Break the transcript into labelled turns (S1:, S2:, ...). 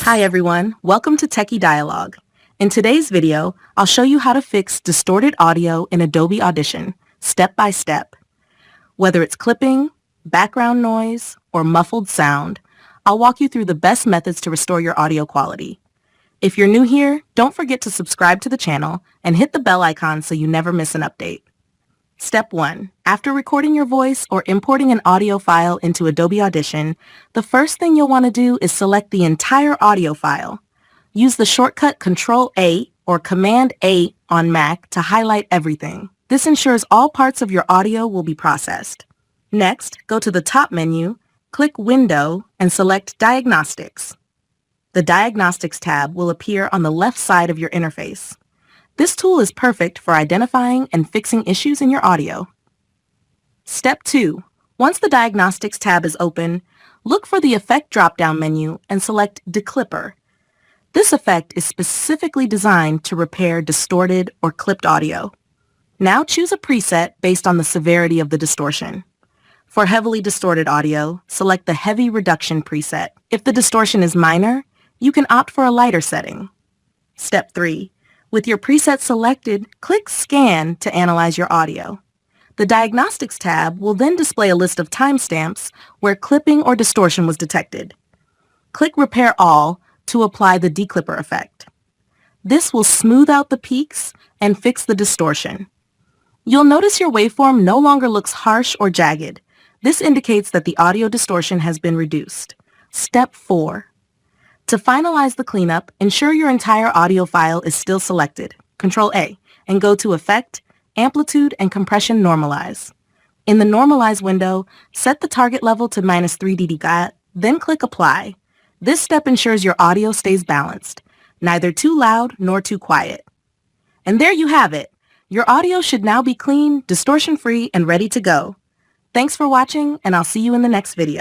S1: Hi everyone, welcome to Techie Dialogue. In today's video, I'll show you how to fix distorted audio in Adobe Audition, step by step. Whether it's clipping, background noise, or muffled sound, I'll walk you through the best methods to restore your audio quality. If you're new here, don't forget to subscribe to the channel and hit the bell icon so you never miss an update. Step 1. After recording your voice or importing an audio file into Adobe Audition, the first thing you'll want to do is select the entire audio file. Use the shortcut Control-A or Command-A on Mac to highlight everything. This ensures all parts of your audio will be processed. Next, go to the top menu, click Window, and select Diagnostics. The Diagnostics tab will appear on the left side of your interface. This tool is perfect for identifying and fixing issues in your audio. Step 2. Once the Diagnostics tab is open, look for the Effect drop-down menu and select DeClipper. This effect is specifically designed to repair distorted or clipped audio. Now choose a preset based on the severity of the distortion. For heavily distorted audio, select the Heavy Reduction preset. If the distortion is minor, you can opt for a lighter setting. Step 3. With your preset selected, click Scan to analyze your audio. The Diagnostics tab will then display a list of timestamps where clipping or distortion was detected. Click Repair All to apply the DeClipper effect. This will smooth out the peaks and fix the distortion. You'll notice your waveform no longer looks harsh or jagged. This indicates that the audio distortion has been reduced. Step 4. To finalize the cleanup, ensure your entire audio file is still selected, Control-A, and go to Effect, Amplitude, and Compression Normalize. In the Normalize window, set the target level to -3 dB, then click Apply. This step ensures your audio stays balanced, neither too loud nor too quiet. And there you have it. Your audio should now be clean, distortion-free, and ready to go. Thanks for watching, and I'll see you in the next video.